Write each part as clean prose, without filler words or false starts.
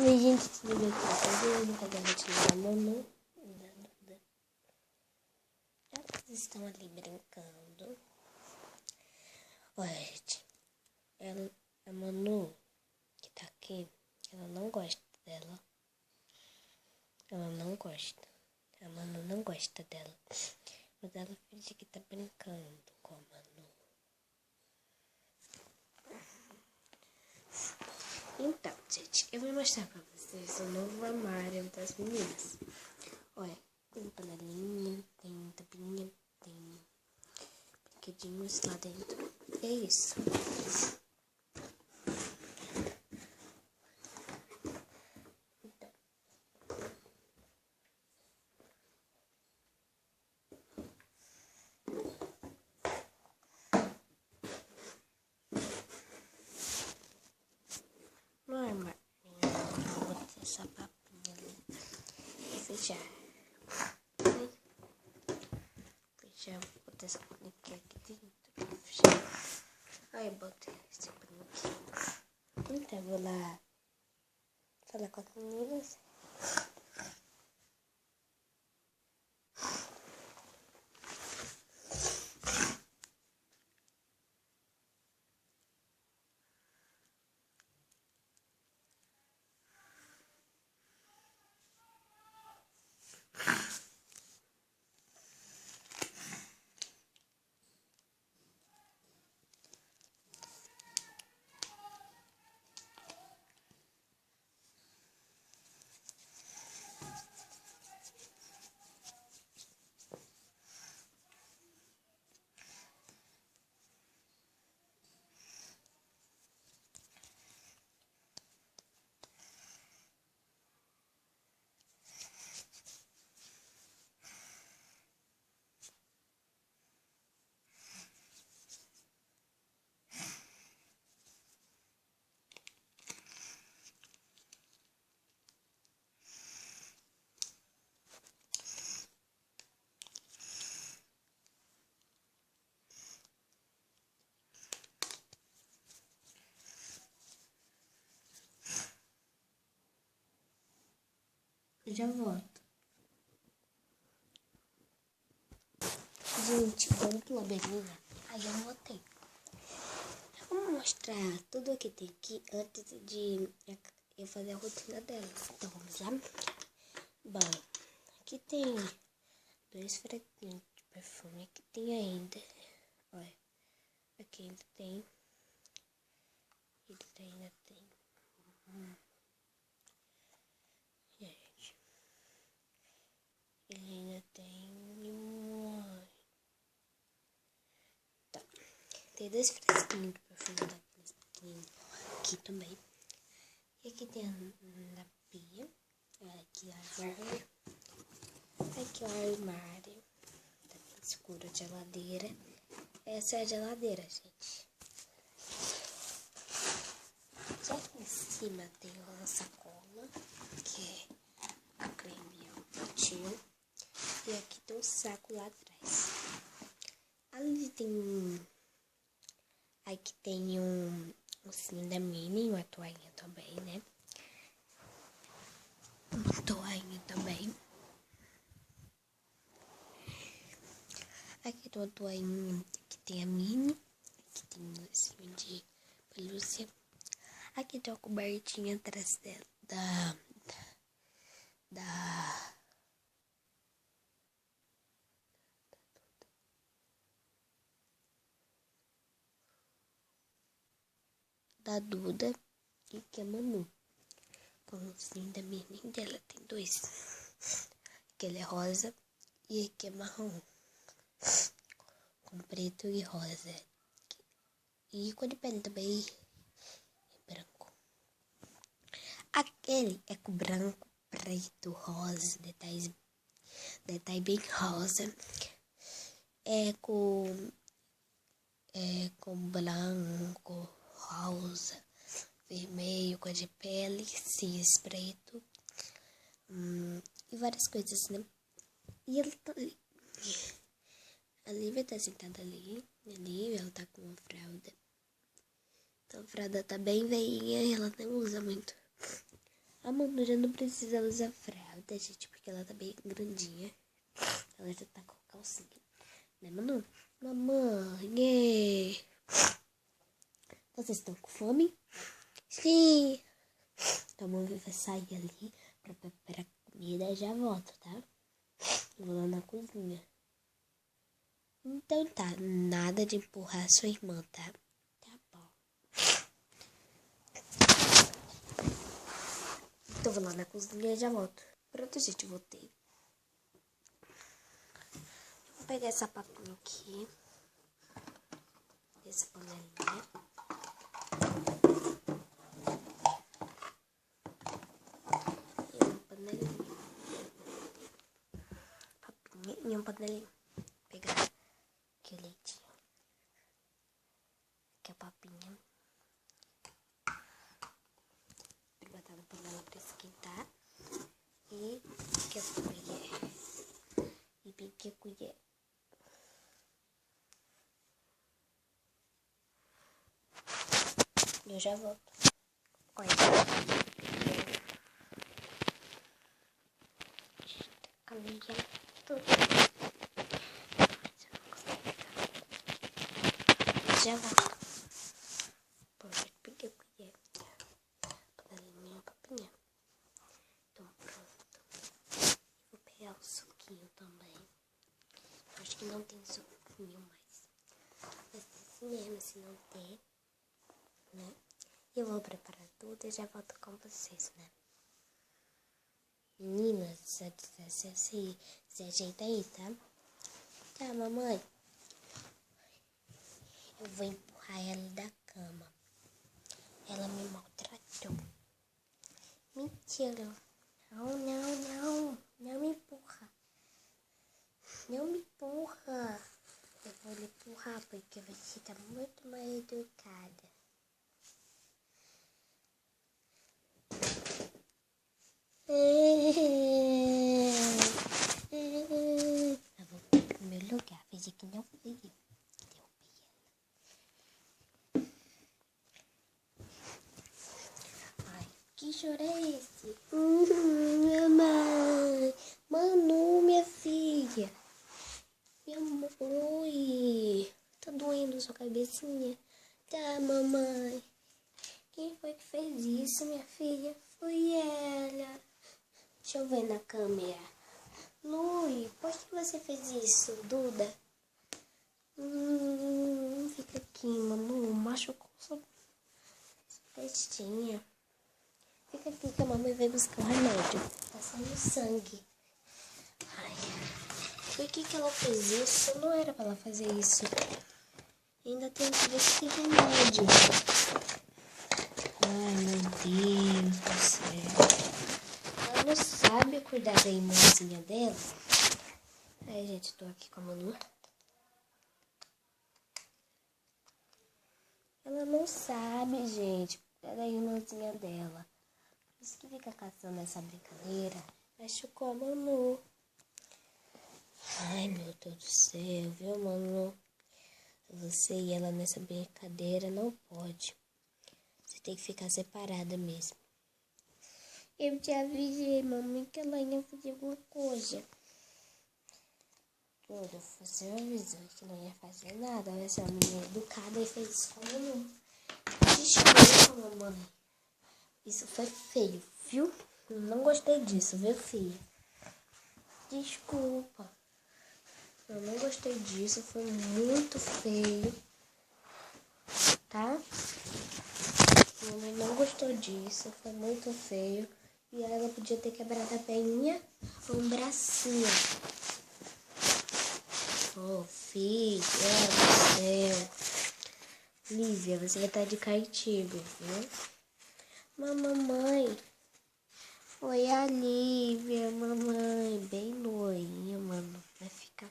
E gente, tudo bem com vocês? Eu vou fazer a rotina da Manu e da Duda. Elas estão ali brincando. Olha, gente, a Manu, que tá aqui, ela não gosta dela. Ela não gosta. A Manu não gosta dela. Mas ela finge que tá brincando com a Manu. Então, gente, eu vou mostrar pra vocês o novo armário das meninas. Olha, tem panelinha, tem tampinha, tem brinquedinhos lá dentro. É isso. Então, no armário, eu vou botar essa papinha ali e fechar. Fechar, vou botar essa paniquinha aqui dentro. Fechar. Aí eu botei esse paniquinho. Então eu vou lá falar com as meninas. Já volto. Gente, vamos pela belinha. Aí eu voltei. Vamos mostrar tudo o que tem aqui antes de eu fazer a rotina dela. Então vamos lá. Bom, aqui tem 2 fraquinhos de perfume. Aqui tem ainda. Olha, aqui ainda tem. Ele ainda tem. Gente, ele ainda tem. Tá. Tem 2 frasquinhos de perfume daqueles pequenininhos aqui também. E aqui tem na pia. Aqui o armário. Aqui o armário. Tá bem escuro a geladeira. Essa é a geladeira, gente. Só aqui em cima tem uma sacola, que é o creme e o potinho. E aqui tem um saco lá atrás. Ali tem aqui tem um ursinho da Minnie, uma toalhinha também, né? Uma toalhinha também. Aqui tem uma toalhinha que tem a Minnie. Aqui tem um ursinho de pelúcia. Aqui tem uma cobertinha atrás dela, da Duda e que é a Manu. Com o ursinho da Minnie dela tem 2. Aquele é rosa e aqui é marrom. Com preto e rosa. E cor de pele também é branco. Aquele é com branco, preto, rosa, detalhe bem rosa. É com branco, rosa, vermelho, cor de pele, cis, preto. E várias coisas, né? E ela tá ali. A Lívia tá sentada ali. Ela tá com uma fralda. Então a fralda tá bem veinha e ela não usa muito. A Manu já não precisa usar fralda, gente, porque ela tá bem grandinha. Ela já tá com calcinha. Né, Manu? Mamãe! Vocês estão com fome? Sim! Então a mamãe vai sair ali pra preparar comida e já volto, tá? Eu vou lá na cozinha. Então tá, nada de empurrar sua irmã, tá? Tá bom. Então vou lá na cozinha e já volto. Pronto, gente, voltei. Vou pegar essa papinha aqui. Essa panelinha. E uma panelinha. Papinha e uma panelinha. Vou pegar aqui o leitinho. Aqui a papinha. Vou botar na panela pra esquentar. E aqui a colher. E peguei a colher. Eu já volto. Olha. Caminhando tudo. Já volto. Pronto, peguei a colher. Panelinha, papinha. Então pronto. Vou pegar o suquinho também. Acho que não tem suquinho mais. Mas assim mesmo, se não ter, né? Eu vou preparar tudo e já volto com vocês, né? Meninas, se ajeita aí, tá? Tá, mamãe? Eu vou empurrar ela da cama. Ela me maltratou. Mentira. Não me empurra. Não me empurra. Eu vou lhe empurrar porque você tá muito mal educada. Eu vou pro meu lugar. Fingir que não fui eu. Ai, que choro é esse? Minha mãe. Manu, minha filha. Minha mãe. Tá doendo sua cabecinha? Tá, mamãe. Quem foi que fez isso, minha filha? Foi ela. Deixa eu ver na câmera. Lui, por que você fez isso, Duda? Fica aqui, Manu. Machucou sua testinha. Fica aqui que a mamãe vai buscar o remédio. Tá saindo sangue. Ai, por que ela fez isso? Não era pra ela fazer isso. Ainda tem que ver se tem remédio. Ai, meu Deus do céu. Ela não sabe cuidar da irmãzinha dela. Ai, gente, tô aqui com a Manu. Ela não sabe, gente, cuidar da irmãzinha dela. Por isso que fica caçando essa brincadeira. Machucou a Manu. Ai, meu Deus do céu, viu, Manu? Você e ela nessa brincadeira não pode. Você tem que ficar separada mesmo. Eu te avisei, mamãe, que ela ia fazer alguma coisa. Tudo, você avisou que não ia fazer nada. Olha só, a menina educada e fez isso com a Manu. Desculpa, mamãe. Isso foi feio, viu? Não gostei disso, viu, filha? Desculpa. Eu não gostei disso, foi muito feio. Tá? Mamãe não gostou disso, foi muito feio. E ela podia ter quebrado a perninha ou um bracinho. Oh, filha do céu. Lívia, você vai estar de castigo, viu? Mamãe. Oi, a Lívia, mamãe. Bem loirinha, mano. Vai ficar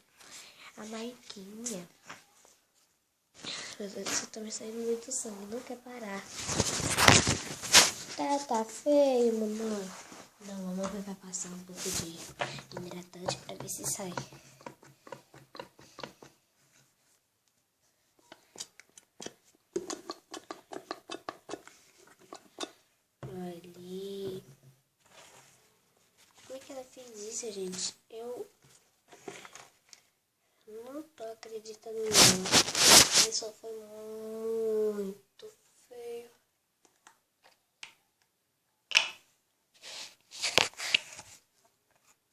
a Marquinha. Você tá me saindo muito sangue, não quer parar. Tá feio, mamãe. Não, mamãe vai passar um pouco de hidratante pra ver se sai. Ali. fiz isso, gente. Eu não tô acreditando não. Isso foi muito feio.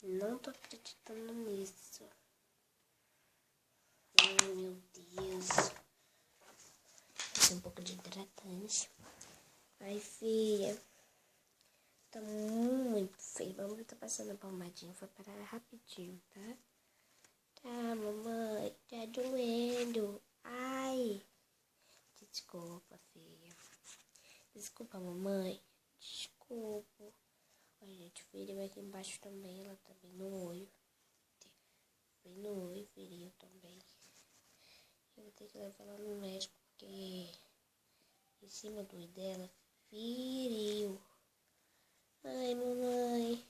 Não tô acreditando nisso. Ai, meu Deus. Tem um pouco de hidratante. Ai, filha. Tá muito feio. Vamos tá passando a palmadinha. Vou parar rapidinho, tá? Tá, mamãe. Tá doendo. Ai. Desculpa, filha. Desculpa, mamãe. Desculpa. Ai, gente, feriu aqui embaixo também. Ela tá bem no olho. Bem no olho, feriu também. Eu vou ter que levar ela no médico, porque em cima do olho dela feriu. Ai, mamãe.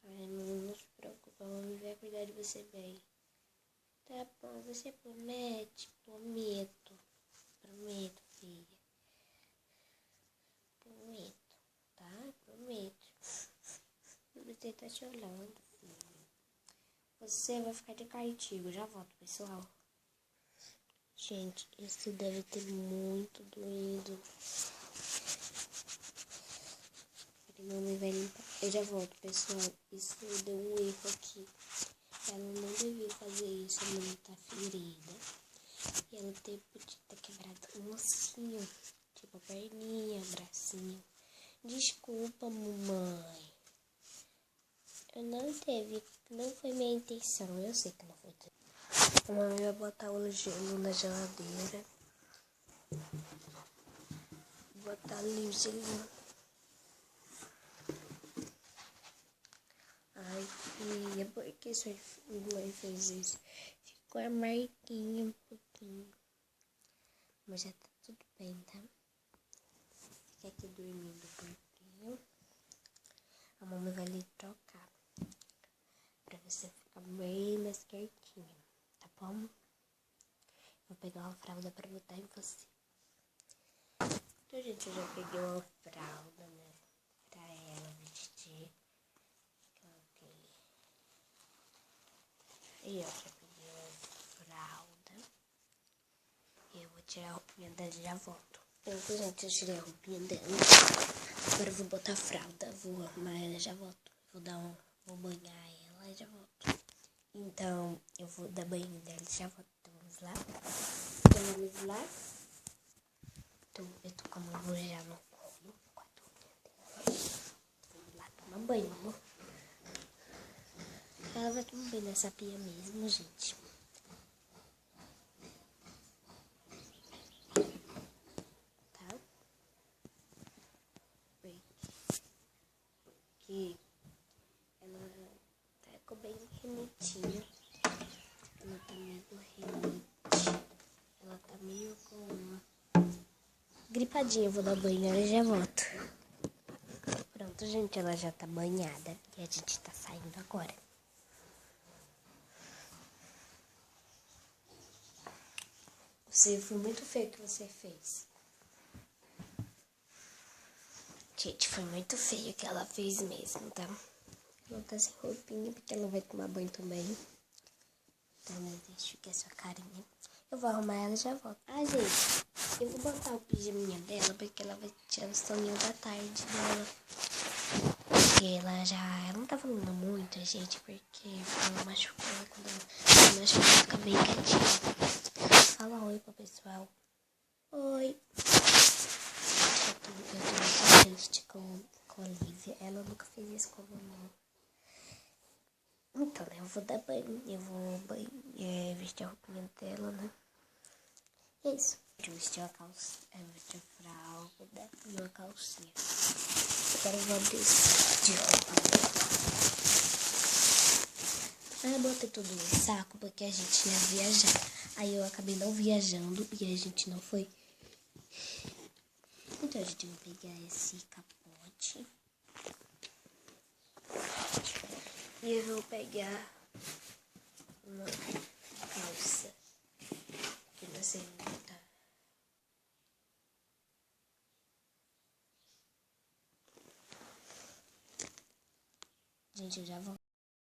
Ai, mamãe, não se preocupa. A mamãe vai cuidar de você bem. Tá bom, você promete? Prometo. Prometo, filha. Prometo, tá? Prometo. Você tá chorando, filha. Você vai ficar de castigo. Já volto, pessoal. Gente, isso deve ter muito doído. Mamãe vai limpar. Eu já volto, pessoal. Isso deu um erro aqui. Ela não devia fazer isso. A mãe tá ferida. E ela podia ter quebrado um ossinho. Tipo a perninha, bracinho. Desculpa, mamãe. Eu não teve. Não foi minha intenção. Eu sei que não foi. A mamãe vai botar o gelo na geladeira. Botar ali o gelinho. Ai, filha, por que sua mãe fez isso? Ficou a marquinha um pouquinho. Mas já tá tudo bem, tá? Fica aqui dormindo um pouquinho. A mamãe vai lhe trocar. Pra você ficar bem mais quietinha, tá bom? Vou pegar uma fralda pra botar em você. Então, gente, eu já peguei uma fralda, né? Pra ela vestir. E eu já peguei uma fralda. E eu vou tirar a roupinha dela e já volto. Pronto, gente, eu tirei a roupinha dela. Agora eu vou botar a fralda. Vou arrumar ela e já volto. Vou banhar ela e já volto. Então, eu vou dar banho dela e já volto. Então, vamos lá. Então, eu tô com a mão já no colo. Com a roupinha dela. Vamos lá tomar banho, amor. Ela vai tomar banho nessa pia mesmo, gente. Tá? Porque ela ficou bem rementinha. Ela tá meio doente. Ela tá meio com uma gripadinha. Eu vou dar banho nela e já volto. Pronto, gente. Ela já tá banhada. E a gente tá saindo agora. Você foi muito feio o que você fez. Gente, foi muito feio o que ela fez mesmo, tá? Ela tá sem roupinha porque ela vai tomar banho também. Então, deixa eu sua carinha. Eu vou arrumar ela e já volto. Ah, gente, eu vou botar o pijaminha dela porque ela vai tirar o soninho da tarde dela. Porque ela não tá falando muito, gente, porque ela machucou. Quando ela machucou, ela fica bem quietinha. Fala oi pro pessoal. Oi. Eu tô muito triste com a Olivia. Ela nunca fez isso com a mamãe. Então, né, eu vou dar banho. Eu vou vestir a roupinha dela, né? E é isso. Eu vesti a calça, eu vesti a fralda e uma calcinha. Agora eu vou descer de roupa dela. Aí eu botei tudo no saco porque a gente ia viajar. Aí eu acabei não viajando e a gente não foi. Então a gente vai pegar esse capote. E eu vou pegar uma calça. Que não sei onde tá. Gente, eu já volto.